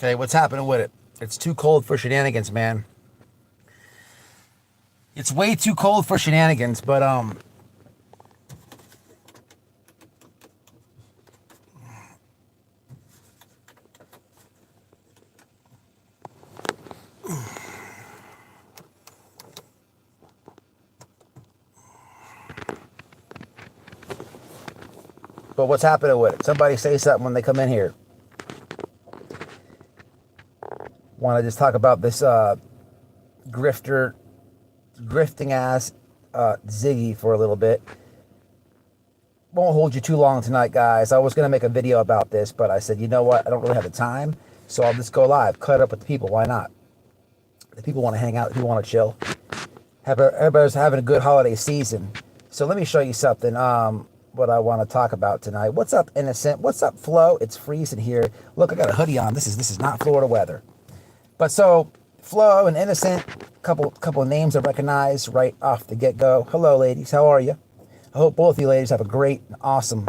Okay, what's happening with it? It's too cold for shenanigans, man. It's way too cold for shenanigans, but what's happening with it? Somebody say something when they come in here. Want to just talk about this grifting ass Ziggy for a little bit. Won't hold you too long tonight, guys. I was going to make a video about this, but I said, you know what? I don't really have the time, so I'll just go live, cut up with the people. Why not? The people want to hang out. The people want to chill. Everybody's having a good holiday season. So let me show you something. What I want to talk about tonight. What's up, Innocent? What's up, Flo? It's freezing here. Look, I got a hoodie on. This is not Florida weather. But so Flo and Innocent, couple of names I recognize right off the get-go. Hello, ladies. How are you? I hope both of you ladies have a great and awesome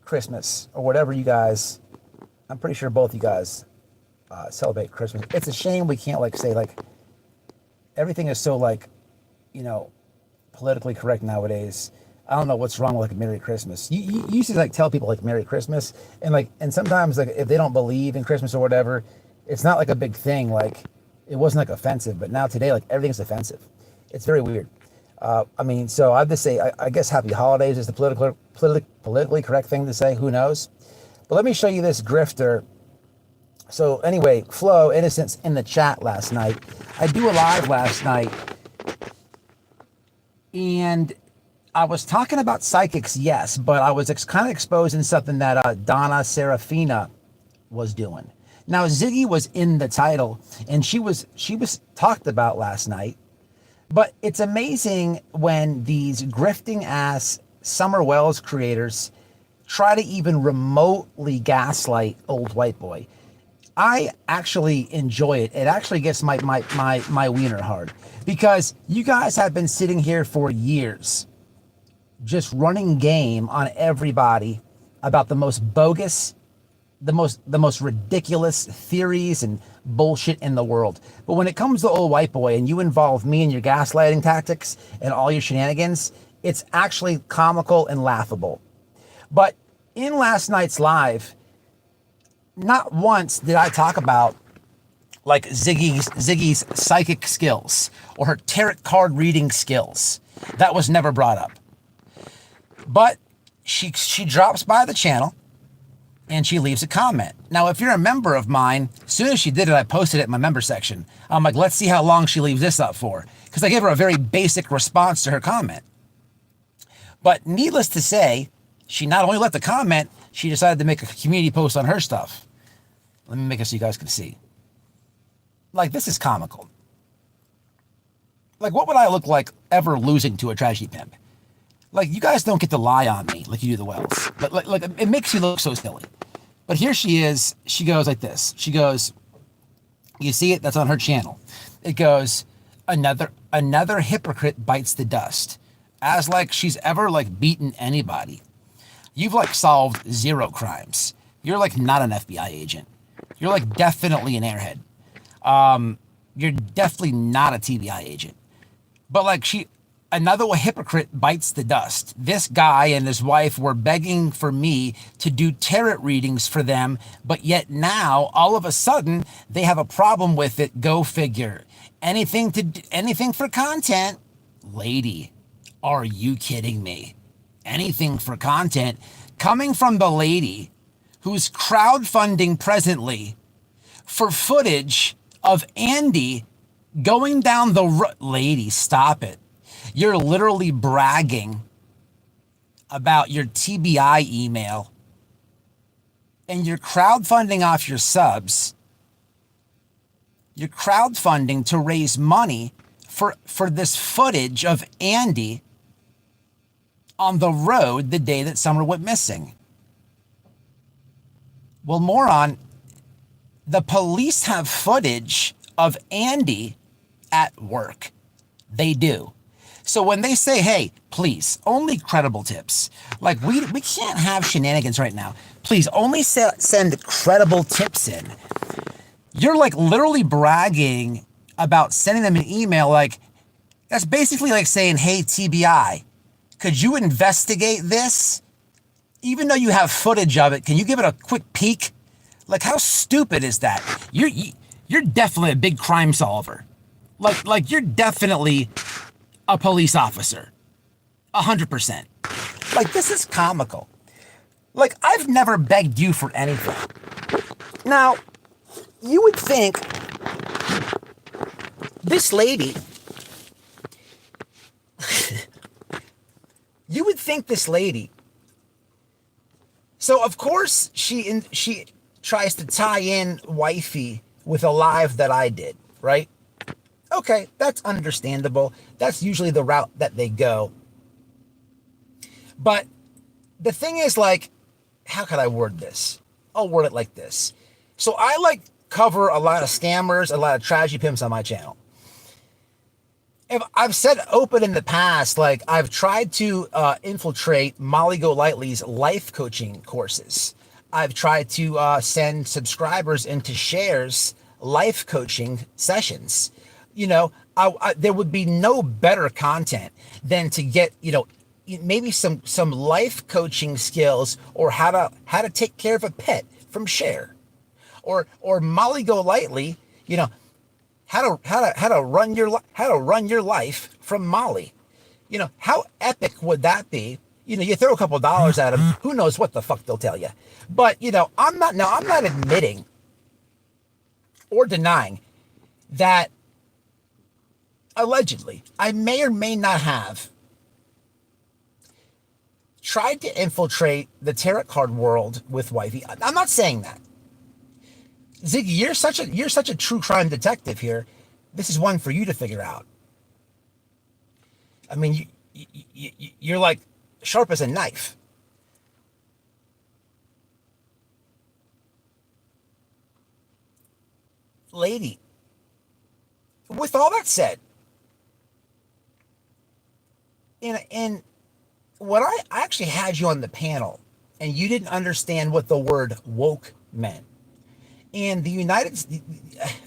Christmas or whatever you guys. I'm pretty sure both you guys celebrate Christmas. It's a shame we can't say everything is so politically correct nowadays. I don't know what's wrong with Merry Christmas. You used to tell people Merry Christmas, and sometimes if they don't believe in Christmas or whatever, it's not a big thing. It wasn't offensive, but now today everything's offensive. It's very weird. So I'd just say I guess Happy Holidays is the politically correct thing to say. Who knows? But let me show you this grifter. So anyway, Flo, Innocence in the chat last night. I do a live last night, and I was talking about psychics, yes, but I was kind of exposing something that Donna Serafina was doing. Now, Ziggy was in the title, and she was talked about last night. But it's amazing when these grifting ass Summer Wells creators try to even remotely gaslight old white boy. I actually enjoy it. It actually gets my wiener hard, because you guys have been sitting here for years just running game on everybody about the most bogus, the most ridiculous theories and bullshit in the world. But when it comes to old white boy and you involve me in your gaslighting tactics and all your shenanigans, it's actually comical and laughable. But in last night's live, not once did I talk about Ziggy's psychic skills or her tarot card reading skills. That was never brought up. But she drops by the channel and she leaves a comment. Now, if you're a member of mine, as soon as she did it, I posted it in my member section. I'm like, let's see how long she leaves this up for, because I gave her a very basic response to her comment. But needless to say, she not only left the comment, she decided to make a community post on her stuff. Let me make it so you guys can see. This is comical. What would I look like ever losing to a tragedy pimp? You guys don't get to lie on me like you do the Wells. But it makes you look so silly. But here she is. She goes like this. She goes, you see it? That's on her channel. It goes, another hypocrite bites the dust. As she's ever beaten anybody. You've solved 0 crimes. You're not an FBI agent. You're definitely an airhead. You're definitely not a TBI agent. But another hypocrite bites the dust. This guy and his wife were begging for me to do tarot readings for them, but yet now, all of a sudden, they have a problem with it. Go figure. Anything for content. Lady, are you kidding me? Anything for content. Coming from the lady who's crowdfunding presently for footage of Andy going down the road. Lady, stop it. You're literally bragging about your TBI email, and you're crowdfunding off your subs. You're crowdfunding to raise money for this footage of Andy on the road the day that Summer went missing. Well, moron, the police have footage of Andy at work. They do. So when they say, hey, please, only credible tips, like we can't have shenanigans right now. Please only send credible tips in. You're like literally bragging about sending them an email. Like that's basically like saying, hey, TBI, could you investigate this? Even though you have footage of it, can you give it a quick peek? Like how stupid is that? You're definitely a big crime solver. Like you're definitely a police officer, 100%. Like this is comical. Like I've never begged you for anything. Now, you would think this lady, so of course she tries to tie in Wifey with a live that I did, right? Okay, that's understandable. That's usually the route that they go. But the thing is, like, how could I word this? I'll word it like this. So I like cover a lot of scammers, a lot of tragedy pimps on my channel. If I've said open in the past, like I've tried to infiltrate Molly Golightly's life coaching courses. I've tried to send subscribers into Share's life coaching sessions. You know, there would be no better content than to get, you know, maybe some life coaching skills or how to take care of a pet from Share, or Molly Golightly, you know, how to run your life from Molly. You know, how epic would that be? You know, you throw a couple dollars at them, who knows what the fuck they'll tell you. But, you know, I'm not admitting or denying that allegedly I may or may not have tried to infiltrate the tarot card world with Wifey. I'm not saying that. Ziggy, you're such a true crime detective here. This is one for you to figure out. I mean, you're like sharp as a knife. Lady, with all that said, and what I actually had you on the panel, and you didn't understand what the word woke meant. And the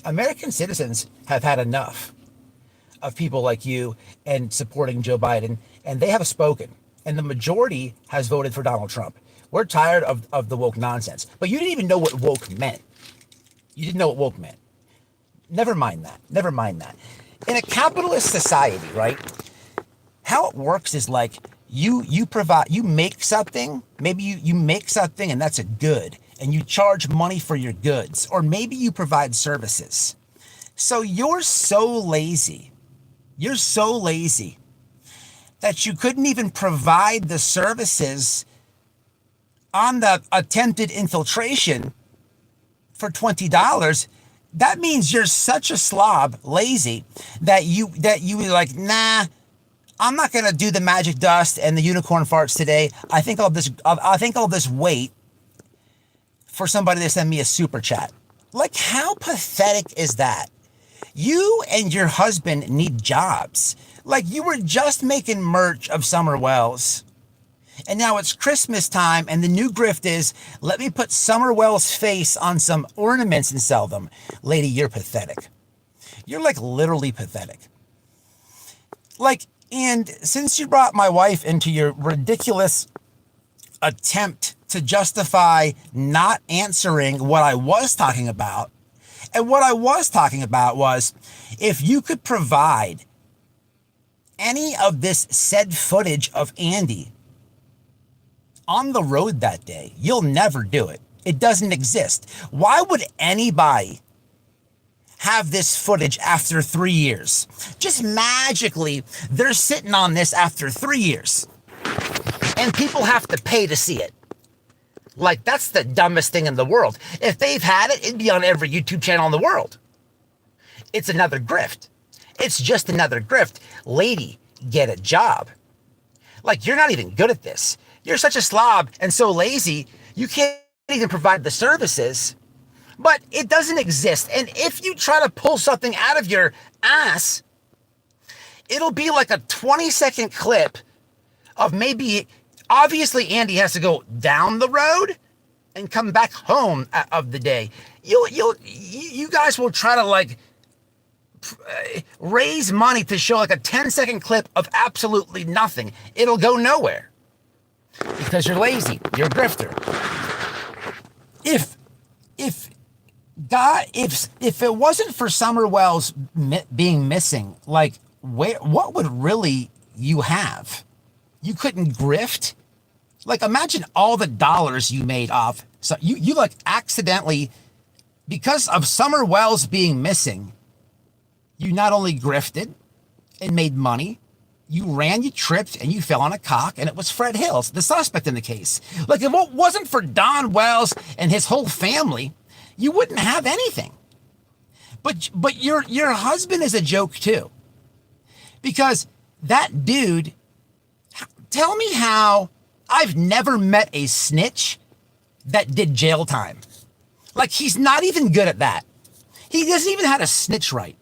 American citizens have had enough of people like you and supporting Joe Biden, and they have spoken. And the majority has voted for Donald Trump. We're tired of the woke nonsense. But you didn't even know what woke meant. You didn't know what woke meant. Never mind that. Never mind that. In a capitalist society, right? How it works is like you make something, maybe you make something and that's a good, and you charge money for your goods, or maybe you provide services. So you're so lazy that you couldn't even provide the services on the attempted infiltration for $20. That means you're such a slob, lazy, that you were like, nah, I'm not gonna do the magic dust and the unicorn farts today. I think I'll just wait for somebody to send me a super chat. Like, how pathetic is that? You and your husband need jobs. Like, you were just making merch of Summer Wells, and now it's Christmas time, and the new grift is, let me put Summer Wells' face on some ornaments and sell them. Lady, you're pathetic. You're like literally pathetic. Like, and since you brought my wife into your ridiculous attempt to justify not answering what I was talking about, and what I was talking about was, if you could provide any of this said footage of Andy on the road that day, you'll never do it. It doesn't exist. Why would anybody have this footage after 3 years? Just magically, they're sitting on this after 3 years, and people have to pay to see it. Like, that's the dumbest thing in the world. If they've had it, it'd be on every YouTube channel in the world. It's another grift. It's just another grift. Lady, get a job. Like, you're not even good at this. You're such a slob and so lazy, you can't even provide the services. But it doesn't exist. And if you try to pull something out of your ass, it'll be like a 20-second clip of maybe, obviously Andy has to go down the road and come back home of the day. You guys will try to like raise money to show like a 10-second clip of absolutely nothing. It'll go nowhere because you're lazy. You're a grifter. If it wasn't for Summer Wells being missing, like what would really you have? You couldn't grift. Like imagine all the dollars you made off. So you like accidentally, because of Summer Wells being missing, you not only grifted and made money, you ran, you tripped, and you fell on a cock, and it was Fred Hills, the suspect in the case. Like if it wasn't for Don Wells and his whole family, you wouldn't have anything. But your husband is a joke too. Because that dude, tell me how I've never met a snitch that did jail time. Like he's not even good at that. He doesn't even know how to snitch right.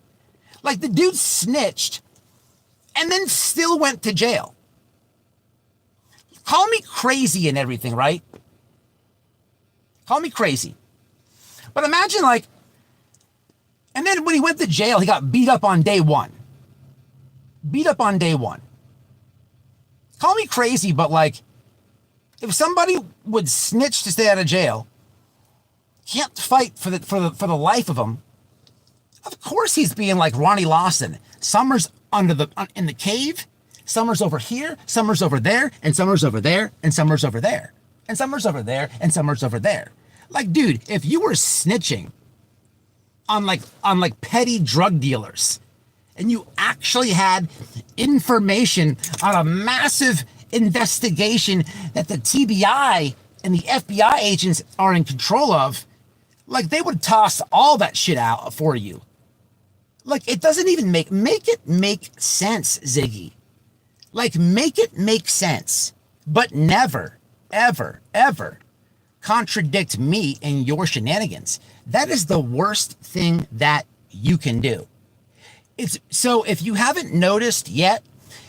Like the dude snitched and then still went to jail. Call me crazy and everything, right? Call me crazy. But imagine like, and then when he went to jail, he got beat up on day one. Beat up on day one. Call me crazy, but like, if somebody would snitch to stay out of jail, can't fight for the life of him, of course he's being like Ronnie Lawson. Summer's in the cave, Summer's over here, Summer's over there, and Summer's over there, and Summer's over there, and Summer's over there, and Summer's over there. Like, dude, if you were snitching on like petty drug dealers, and you actually had information on a massive investigation that the TBI and the FBI agents are in control of, like they would toss all that shit out for you. Like it doesn't even make it make sense, Ziggy. Like make it make sense, but never, ever, ever contradict me and your shenanigans. That is the worst thing that you can do. It's so if you haven't noticed yet,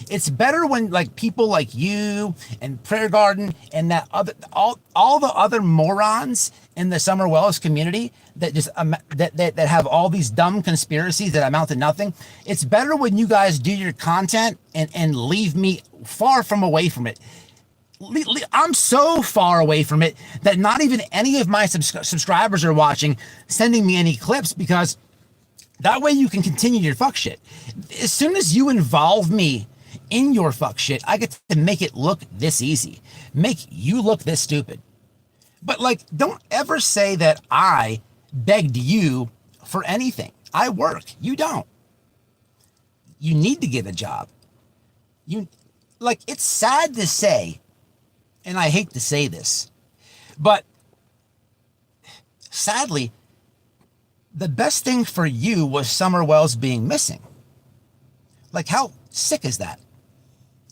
it's better when like people like you and Prayer Garden and that other all the other morons in the Summer Wells community that just that have all these dumb conspiracies that amount to nothing. It's better when you guys do your content and leave me far from away from it. I'm so far away from it that not even any of my subscribers are watching, sending me any clips, because that way you can continue your fuck shit. As soon as you involve me in your fuck shit, I get to make it look this easy. Make you look this stupid. But like, don't ever say that I begged you for anything. I work. You don't. You need to get a job. Like, it's sad to say, and I hate to say this, but sadly, the best thing for you was Summer Wells being missing. Like, how sick is that?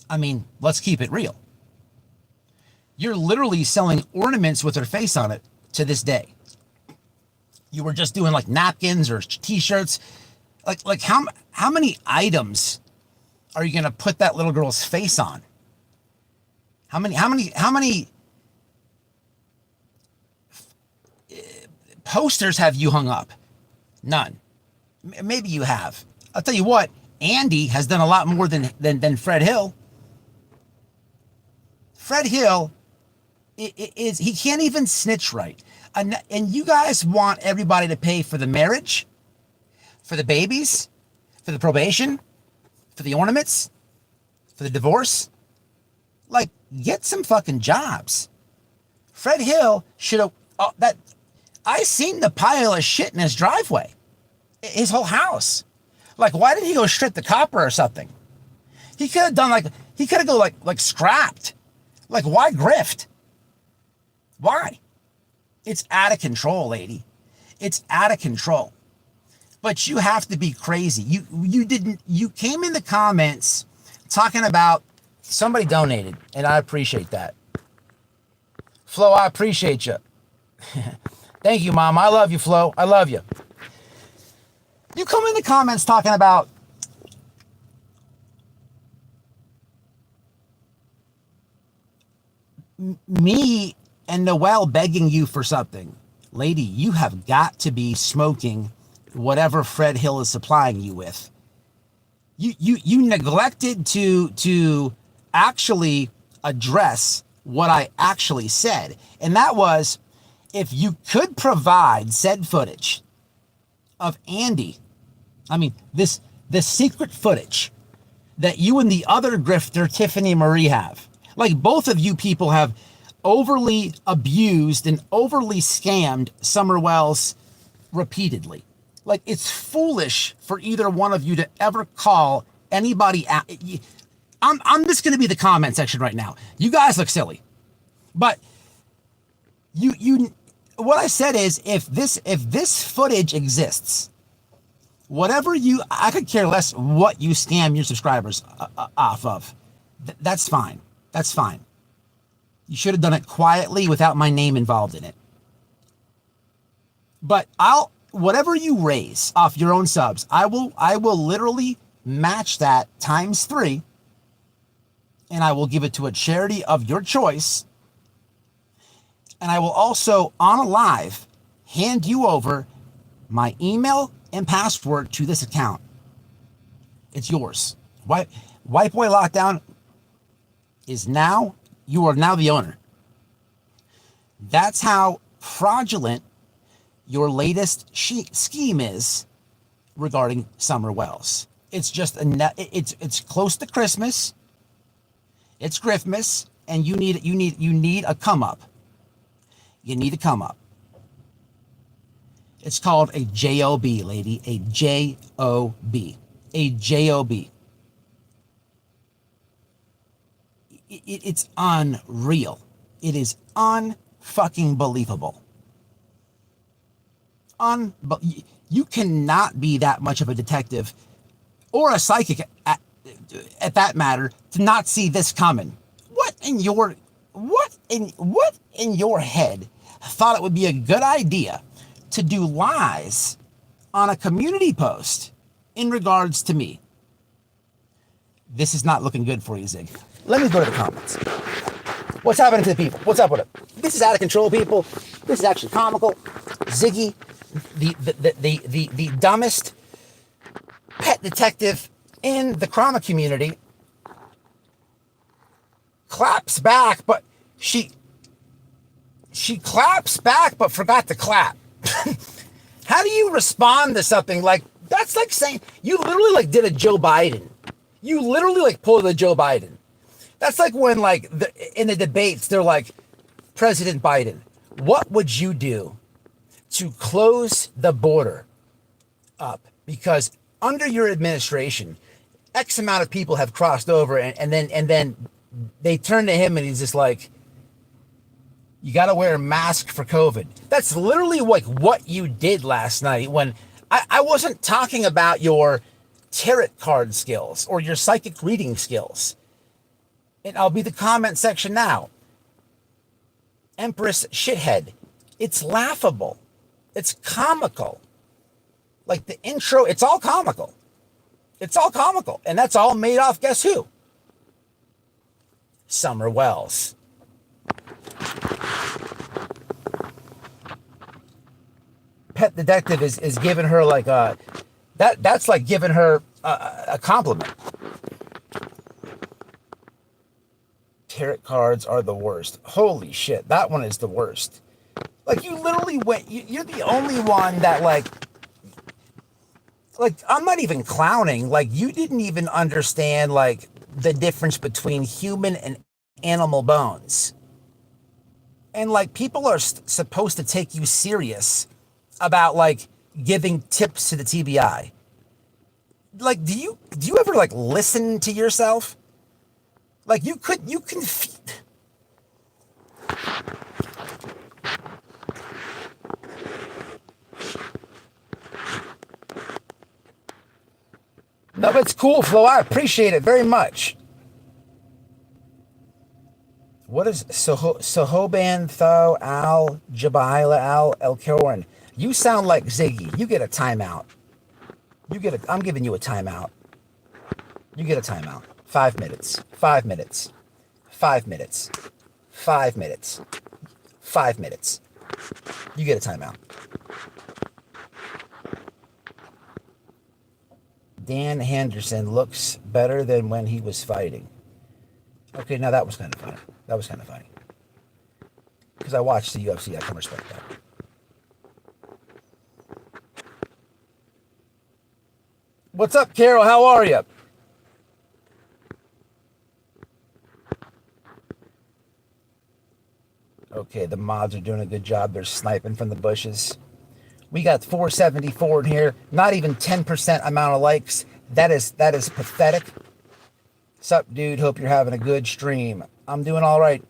I mean, let's keep it real. You're literally selling ornaments with her face on it to this day. You were just doing like napkins or t-shirts. Like how many items are you going to put that little girl's face on? How many posters have you hung up? None. Maybe you have. I'll tell you what, Andy has done a lot more than Fred Hill. Fred Hill he can't even snitch right. And you guys want everybody to pay for the marriage, for the babies, for the probation, for the ornaments, for the divorce. Like, get some fucking jobs. Fred Hill should have, I seen the pile of shit in his driveway, his whole house. Like, why didn't he go strip the copper or something? He could have done he could have go like scrapped. Like, why grift? Why? It's out of control, lady. It's out of control. But you have to be crazy. You came in the comments talking about somebody donated, and I appreciate that. Flo, I appreciate you. Thank you, Mom. I love you, Flo. I love you. You come in the comments talking about me and Noelle begging you for something. Lady, you have got to be smoking whatever Fred Hill is supplying you with. You neglected to actually address what I actually said. And that was, if you could provide said footage of Andy, I mean, this secret footage that you and the other grifter, Tiffany Marie, have. Like, both of you people have overly abused and overly scammed Summer Wells repeatedly. Like, it's foolish for either one of you to ever call anybody out. I'm just going to be the comment section right now. You guys look silly. But what I said is, if this footage exists, whatever I could care less what you scam your subscribers off of. That's fine. That's fine. You should have done it quietly without my name involved in it. But whatever you raise off your own subs, I will literally match that ×3, and I will give it to a charity of your choice. And I will also, on a live, hand you over my email and password to this account. It's yours. Whiteboy Lockdown is now, you are now the owner. That's how fraudulent your latest scheme is regarding Summer Wells. It's just it's close to Christmas. It's Griftmas, and you need a come up. You need to come up. It's called a JOB, lady. A JOB. A JOB. It's unreal. It is unfucking believable. You cannot be that much of a detective or a psychic at that matter to not see this coming. What in your head thought it would be a good idea to do lies on a community post in regards to me? This is not looking good for you, Zig. Let me go to the comments. What's happening to the people? What's up with it? This is out of control, people. This is actually comical. Ziggy, the dumbest pet detective in the Chroma community, claps back, but she claps back but forgot to clap. How do you respond to something like that's? Like saying you literally like did a Joe Biden. You literally like pulled a Joe Biden. That's like when like in the debates they're like, President Biden, what would you do to close the border up? Because under your administration, X amount of people have crossed over, and then they turn to him and he's just like, you got to wear a mask for COVID. That's literally like what you did last night when I wasn't talking about your tarot card skills or your psychic reading skills. And I'll be the comment section now. Empress shithead. It's laughable. It's comical. Like the intro, it's all comical. It's all comical. And that's all made off, guess who? Summer Wells. Pet detective is giving her like a that's like giving her a compliment. Tarot cards are the worst. Holy shit, that one is the worst. Like you literally went. You're the only one that like I'm not even clowning. Like you didn't even understand like the difference between human and animal bones. And like people are supposed to take you serious about like giving tips to the TBI. Like, do you ever like listen to yourself? Like you can. No, but it's cool, Flo. I appreciate it very much. What is Sohoban Tho Al Jabaila Al El Koran? You sound like Ziggy. You get a timeout. I'm giving you a timeout. You get a timeout. 5 minutes. 5 minutes. 5 minutes. 5 minutes. 5 minutes. You get a timeout. Dan Henderson looks better than when he was fighting. Okay, now that was kind of funny. That was kind of funny. Because I watched the UFC, I can respect that. What's up, Carol? How are you? Okay, the mods are doing a good job. They're sniping from the bushes. We got 474 in here. Not even 10% amount of likes. That is pathetic. Sup, dude? Hope you're having a good stream. I'm doing all right.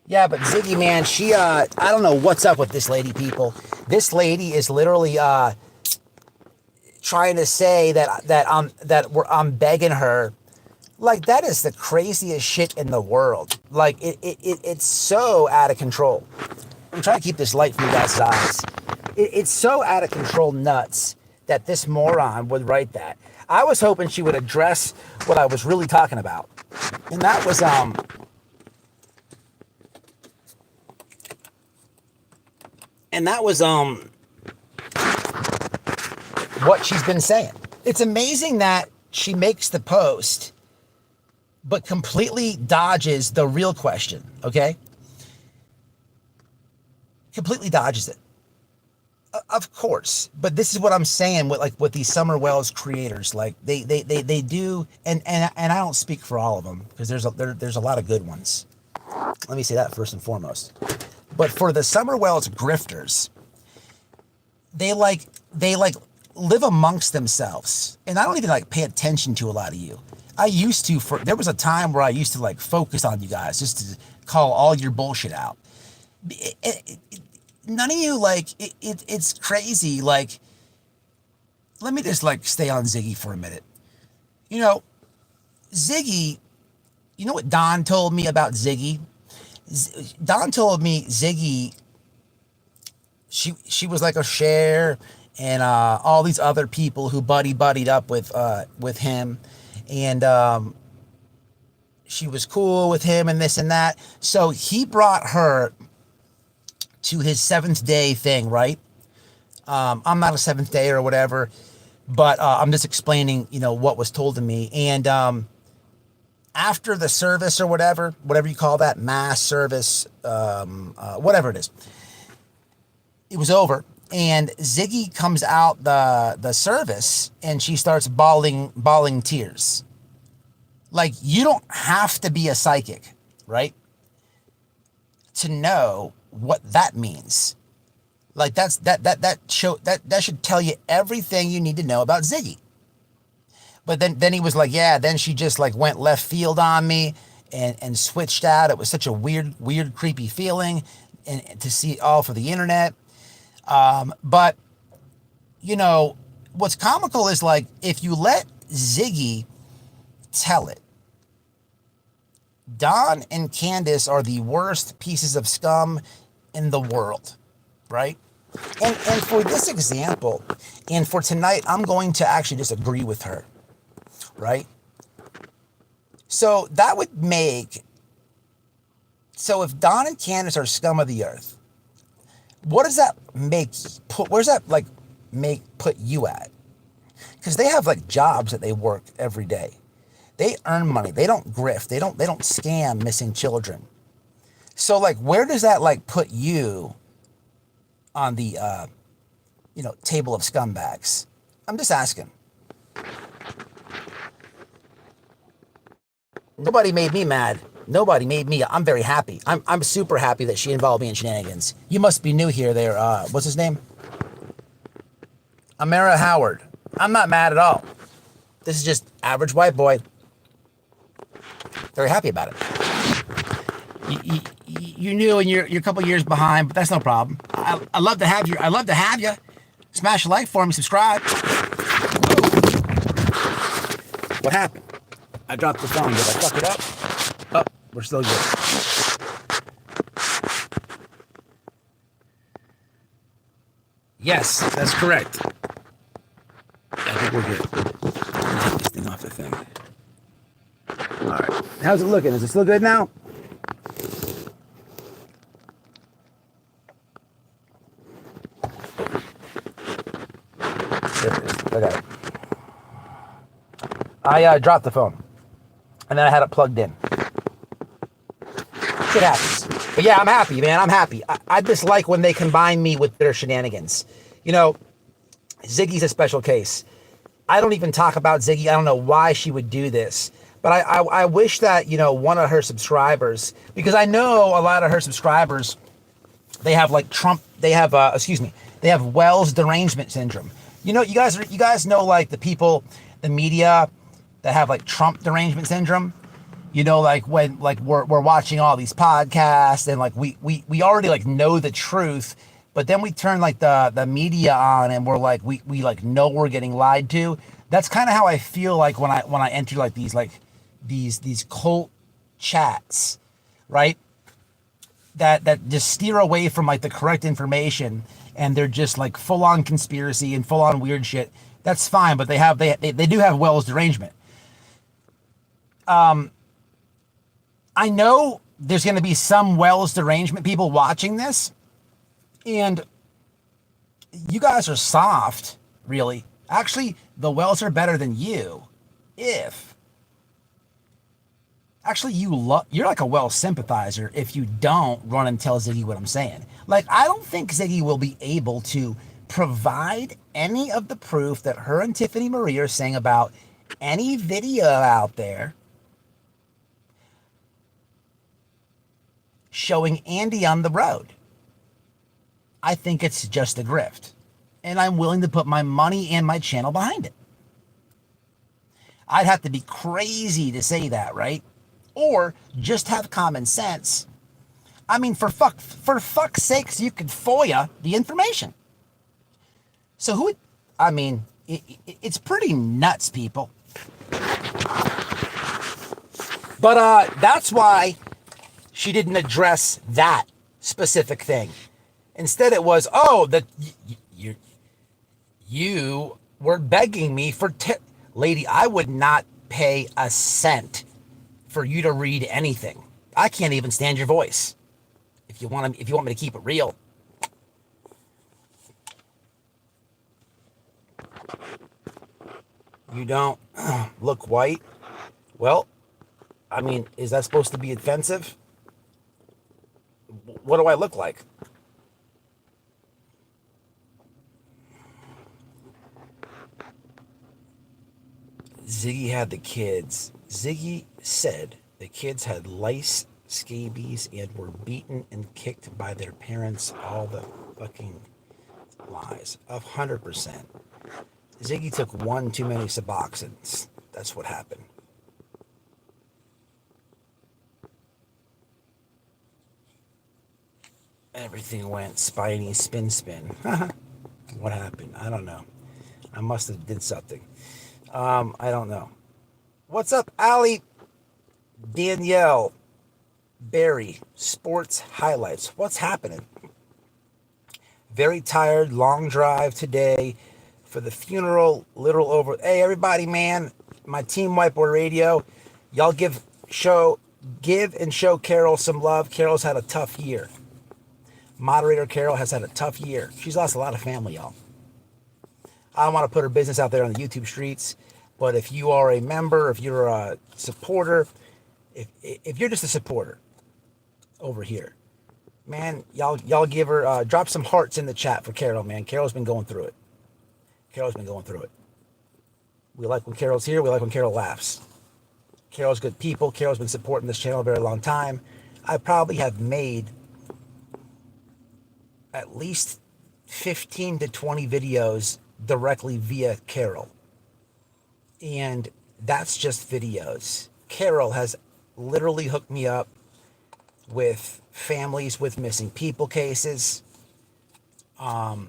Yeah, but Ziggy, man, she, I don't know what's up with this lady, people. This lady is literally, trying to say that I'm begging her. Like, that is the craziest shit in the world. Like, it's so out of control. I'm trying to keep this light from you guys' eyes. It's so out of control nuts that this moron would write that. I was hoping she would address what I was really talking about. And that was, what she's been saying. It's amazing that she makes the post, but completely dodges the real question, okay? Completely dodges it. Of course, but this is what I'm saying with these Summer Wells creators. Like they do, and I don't speak for all of them because there's a lot of good ones. Let me say that first and foremost. But for the Summer Wells grifters, they live amongst themselves, and I don't even pay attention to a lot of you. I used to. There was a time where I used to focus on you guys just to call all your bullshit out. None of you it's crazy. Let me just stay on Ziggy for a minute. You know, Ziggy. You know what Don told me about Ziggy? Don told me Ziggy. She was like a Cher and all these other people who buddied up with him, and she was cool with him and this and that. So he brought her to his 7th day thing, right? I'm not a 7th day or whatever, but I'm just explaining, what was told to me. And after the service or whatever you call that, mass service, whatever it is, it was over. And Ziggy comes out the service and she starts bawling tears. You don't have to be a psychic, right, to know what that means. That should tell you everything you need to know about Ziggy. But then he was like, yeah, then she just went left field on me and switched out. It was such a weird, creepy feeling, and to see it all for the internet. But what's comical is if you let Ziggy tell it, Don and Candace are the worst pieces of scum in the world, right? And for this example, and for tonight, I'm going to actually just agree with her, right? So that would if Don and Candace are scum of the earth, what does that put you at? Because they have jobs that they work every day. They earn money. They don't grift. They don't scam missing children. So where does that put you on the table of scumbags? I'm just asking. Nobody made me mad. Nobody made me. I'm very happy. I'm super happy that she involved me in shenanigans. You must be new here. There. What's his name? Amara Howard. I'm not mad at all. This is just average white boy. Very happy about it. You knew, and you're a couple years behind, but that's no problem. I love to have you. I love to have you. Smash a like for me. Subscribe. Whoa. What happened? I dropped the phone. Did I fuck it up? Oh, we're still good. Yes, that's correct. I think we're good. Take this thing off the thing. All right. How's it looking? Is it still good now? serious. Okay. I dropped the phone, and then I had it plugged in. Shit happens. But yeah, I'm happy, man. I'm happy. I just like when they combine me with their shenanigans. You know, Ziggy's a special case. I don't even talk about Ziggy. I don't know why she would do this. But I wish that, you know, one of her subscribers, because I know a lot of her subscribers, they have like they have Wells derangement syndrome. You know, you guys know like the people, the media that have like Trump derangement syndrome. You know, like when like we're watching all these podcasts and like we already like know the truth, but then we turn like the media on and we're like we like know we're getting lied to. That's kind of how I feel like when I enter like these cult chats, right? That just steer away from like the correct information, and they're just like full on conspiracy and full on weird shit. That's fine, but they do have Wells derangement. I know there's going to be some Wells derangement people watching this, and you guys are soft, really. Actually, the Wells are better than you. Actually, you're like a Wells sympathizer if you don't run and tell Ziggy what I'm saying. Like, I don't think Ziggy will be able to provide any of the proof that her and Tiffany Marie are saying about any video out there showing Andy on the road. I think it's just a grift, and I'm willing to put my money and my channel behind it. I'd have to be crazy to say that, right? Or just have common sense. I mean, for fuck's sakes, you could FOIA the information. So it's pretty nuts, people. But that's why she didn't address that specific thing. Instead, it was, you were begging me for lady. I would not pay a cent for you to read anything. I can't even stand your voice. If you want me to keep it real. You don't look white. Well, I mean, is that supposed to be offensive? What do I look like? Ziggy had the kids. Ziggy said the kids had lice, scabies, and were beaten and kicked by their parents. All the fucking lies. 100%. Ziggy took one too many Suboxones. That's what happened. Everything went spiny, spin. What happened? I don't know. I must have did something. I don't know. What's up, Allie? Danielle, Barry, sports highlights. What's happening? Very tired, long drive today for the funeral. Little over. Hey, everybody, man. My team, Whiteboy Radio. Y'all give and show Carol some love. Carol's had a tough year. Moderator Carol has had a tough year. She's lost a lot of family, y'all. I don't want to put her business out there on the YouTube streets, but if you are a member, if you're a supporter, if you're just a supporter over here, man, y'all give her, drop some hearts in the chat for Carol, man. Carol's been going through it. We like when Carol's here. We like when Carol laughs. Carol's good people. Carol's been supporting this channel a very long time. I probably have made at least 15 to 20 videos directly via Carol. And that's just videos. Carol has literally hooked me up with families with missing people cases. And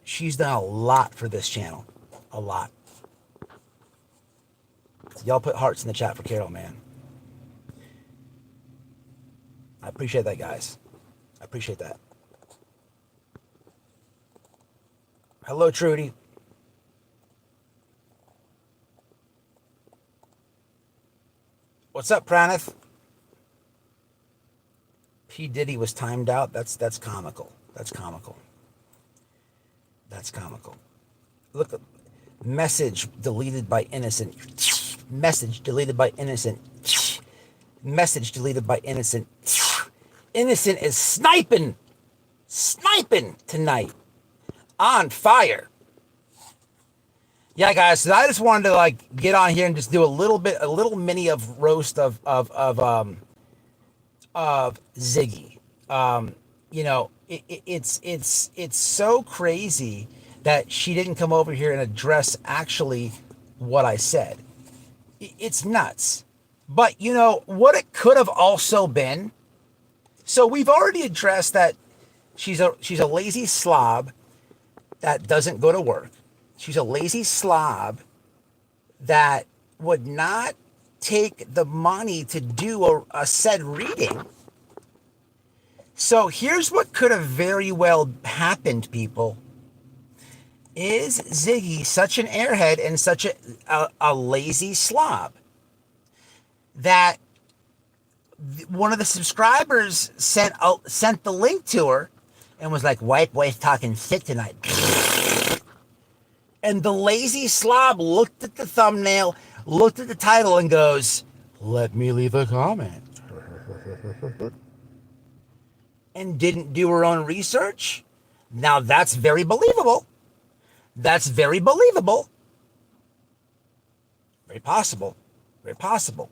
she's done a lot for this channel. A lot. So y'all put hearts in the chat for Carol, man. I appreciate that, guys. I appreciate that. Hello, Trudy. What's up, Pranith? P. Diddy was timed out. That's comical. That's comical. That's comical. Look, message deleted by innocent. Message deleted by innocent. Message deleted by innocent. Innocent is sniping tonight. On fire. Yeah, guys, so I just wanted to like get on here and just do a little mini of roast of Ziggy. You know, it's so crazy that she didn't come over here and address actually what I said. It's nuts. But you know what it could have also been? So we've already addressed that she's a lazy slob that doesn't go to work. She's a lazy slob that would not take the money to do a said reading. So here's what could have very well happened, people. Is Ziggy such an airhead and such a lazy slob that one of the subscribers sent the link to her and was like, "White boy's talking shit tonight." And the lazy slob looked at the thumbnail, looked at the title, and goes, "Let me leave a comment." And didn't do her own research? Now that's very believable. That's very believable. Very possible. Very possible.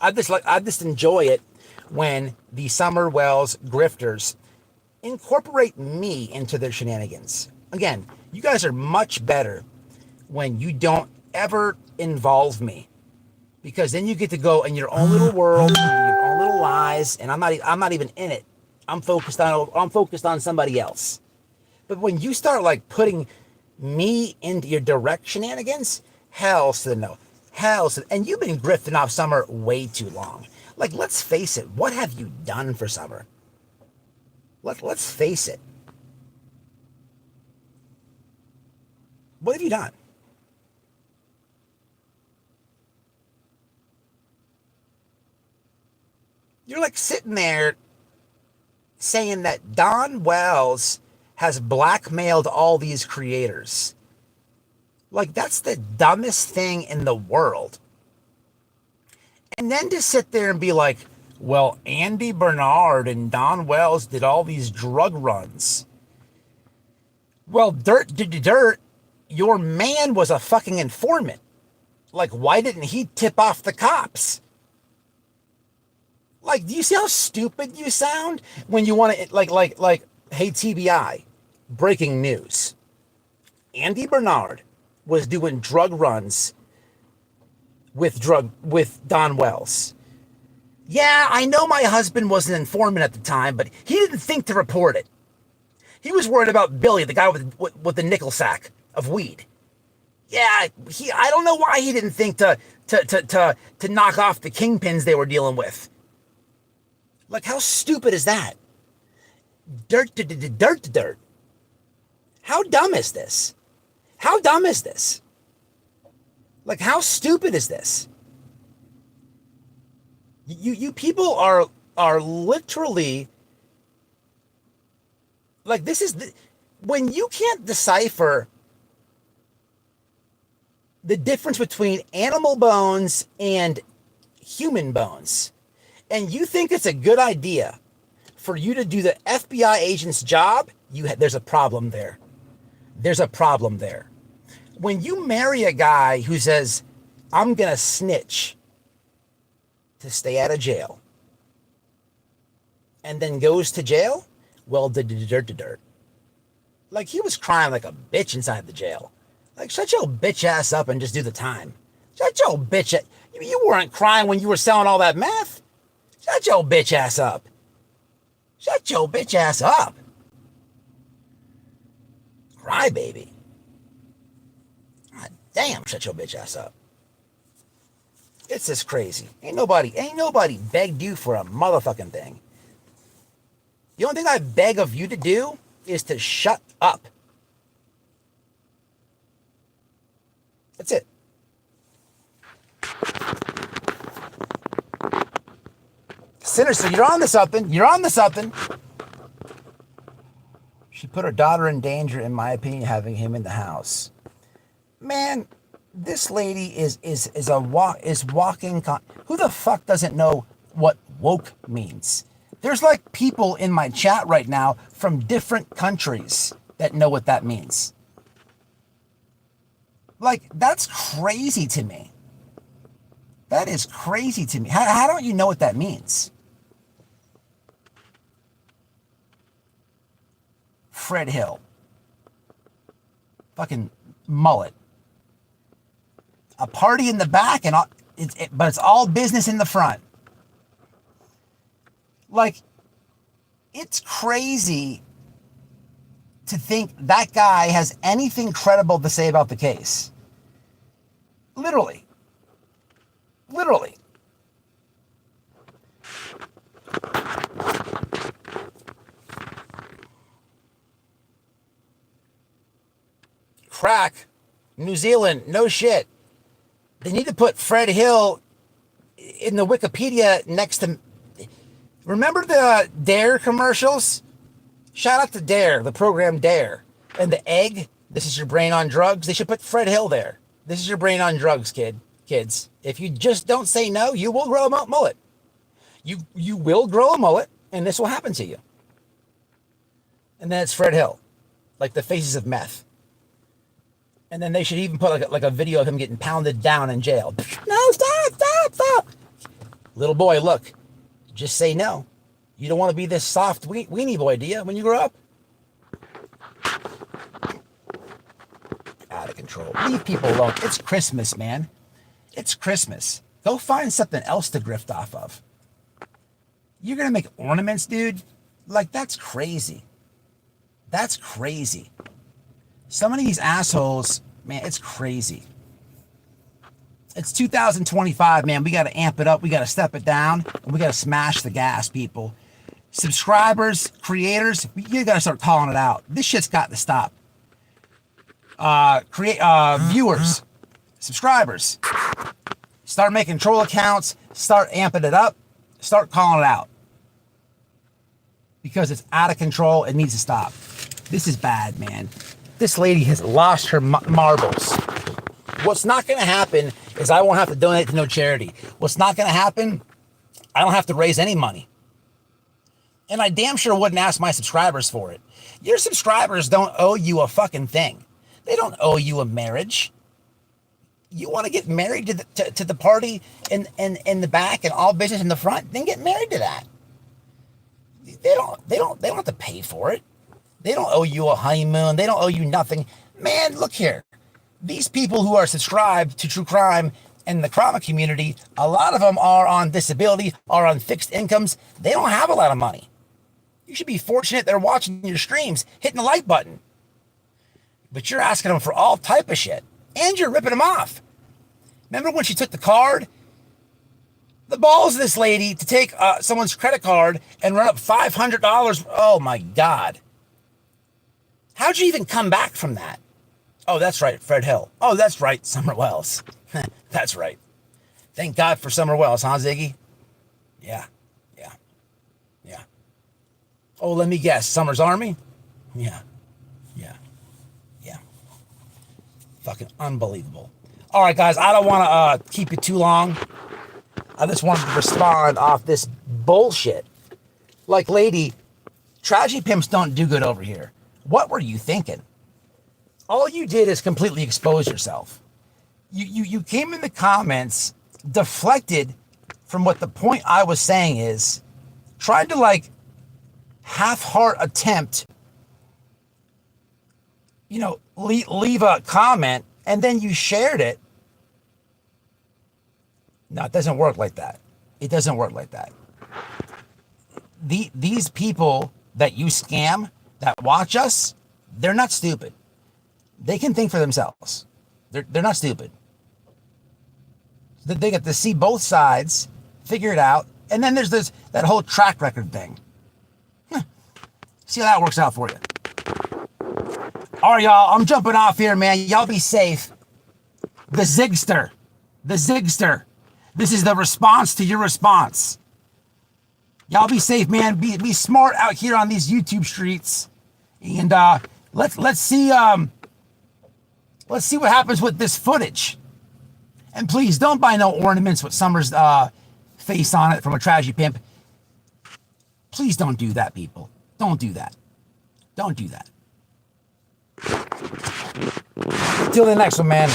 I just enjoy it when the Summer Wells grifters incorporate me into their shenanigans. Again, you guys are much better when you don't ever involve me, because then you get to go in your own little world, your own little lies, and I'm not even in it. I'm focused on somebody else. But when you start like putting me into your direct shenanigans, hell to the no. And you've been grifting off Summer way too long. Like, let's face it. What have you done for Summer? Let's face it. What have you done? You're like sitting there saying that Don Wells has blackmailed all these creators. Like, that's the dumbest thing in the world. And then to sit there and be like, well, Andy Bernard and Don Wells did all these drug runs. Well, dirt, your man was a fucking informant. Like, why didn't he tip off the cops? Like, do you see how stupid you sound when you want to, like, hey, TBI, breaking news. Andy Bernard was doing drug runs with Don Wells. Yeah, I know my husband was an informant at the time, but he didn't think to report it. He was worried about Billy, the guy with the nickel sack of weed. Yeah, I don't know why he didn't think to knock off the kingpins they were dealing with. Like, how stupid is that? Dirt. How dumb is this? How dumb is this? Like, how stupid is this? You people are literally like, this is when you can't decipher the difference between animal bones and human bones, and you think it's a good idea for you to do the FBI agent's job, there's a problem there. There's a problem there. When you marry a guy who says, I'm going to snitch to stay out of jail, and then goes to jail, well, dirt. Like, he was crying like a bitch inside the jail. Like, shut your bitch ass up and just do the time. Shut your bitch ass. You weren't crying when you were selling all that meth. Shut your bitch ass up. Shut your bitch ass up. Cry, baby. God damn, shut your bitch ass up. It's just crazy. Ain't nobody begged you for a motherfucking thing. The only thing I beg of you to do is to shut up. That's it. Sinister, you're on to something. She put put her daughter in danger, in my opinion, having him in the house. Man, this lady is walking. Who the fuck doesn't know what woke means? There's like people in my chat right now from different countries that know what that means. Like, that's crazy to me. That is crazy to me. How don't you know what that means? Fred Hill. Fucking mullet. A party in the back, and but it's all business in the front. Like, it's crazy to think that guy has anything credible to say about the case. Literally. Literally. Crack. New Zealand. No shit. They need to put Fred Hill in the Wikipedia next to... Remember the Dare commercials? Shout out to Dare, the program Dare. And the egg, this is your brain on drugs. They should put Fred Hill there. This is your brain on drugs, kids. If you just don't say no, you will grow a mullet. You will grow a mullet, and this will happen to you. And then it's Fred Hill, like the faces of meth. And then they should even put like a video of him getting pounded down in jail. No, stop. Little boy, look, just say no. You don't want to be this soft weenie boy, do you, when you grow up? Out of control. Leave people alone. It's Christmas, man. It's Christmas. Go find something else to grift off of. You're going to make ornaments, dude? Like, that's crazy. That's crazy. Some of these assholes, man, it's crazy. It's 2025, man. We got to amp it up. We got to step it down. And we got to smash the gas, people. Subscribers, creators, you got to start calling it out. This shit's got to stop. Viewers, subscribers, start making troll accounts, start amping it up, start calling it out. Because it's out of control. It needs to stop. This is bad, man. This lady has lost her marbles. What's not going to happen is I won't have to donate to no charity. What's not going to happen, I don't have to raise any money. And I damn sure wouldn't ask my subscribers for it. Your subscribers don't owe you a fucking thing. They don't owe you a marriage. You want to get married to the party in the back and all business in the front, then get married to that. They don't have to pay for it. They don't owe you a honeymoon. They don't owe you nothing. Man, look here. These people who are subscribed to true crime and the crime community, a lot of them are on disability, are on fixed incomes. They don't have a lot of money. You should be fortunate they're watching your streams, hitting the like button. But you're asking them for all type of shit. And you're ripping them off. Remember when she took the card? The balls of this lady to take someone's credit card and run up $500. Oh my God. How'd you even come back from that? Oh, that's right, Fred Hill. Oh, that's right, Summer Wells. That's right. Thank God for Summer Wells, huh, Ziggy? Yeah. Oh, let me guess, Summer's Army? Yeah. Fucking unbelievable. All right, guys, I don't want to keep you too long. I just wanted to respond off this bullshit. Like, lady, tragedy pimps don't do good over here. What were you thinking? All you did is completely expose yourself. You came in the comments, deflected from what the point I was saying is, tried to like half-heart attempt, leave a comment, and then you shared it. No, it doesn't work like that. It doesn't work like that. These people that you scam, that watch us, they're not stupid. They can think for themselves. They're not stupid. They get to see both sides, figure it out, and then there's that whole track record thing. See how that works out for you. All right, y'all, I'm jumping off here, man. Y'all be safe. The Zigster. This is the response to your response. Y'all be safe, man. Be smart out here on these YouTube streets. And let's see what happens with this footage. And please don't buy no ornaments with Summer's face on it from a tragedy pimp. Please don't do that, people. Don't do that. Don't do that. Till the next one, man.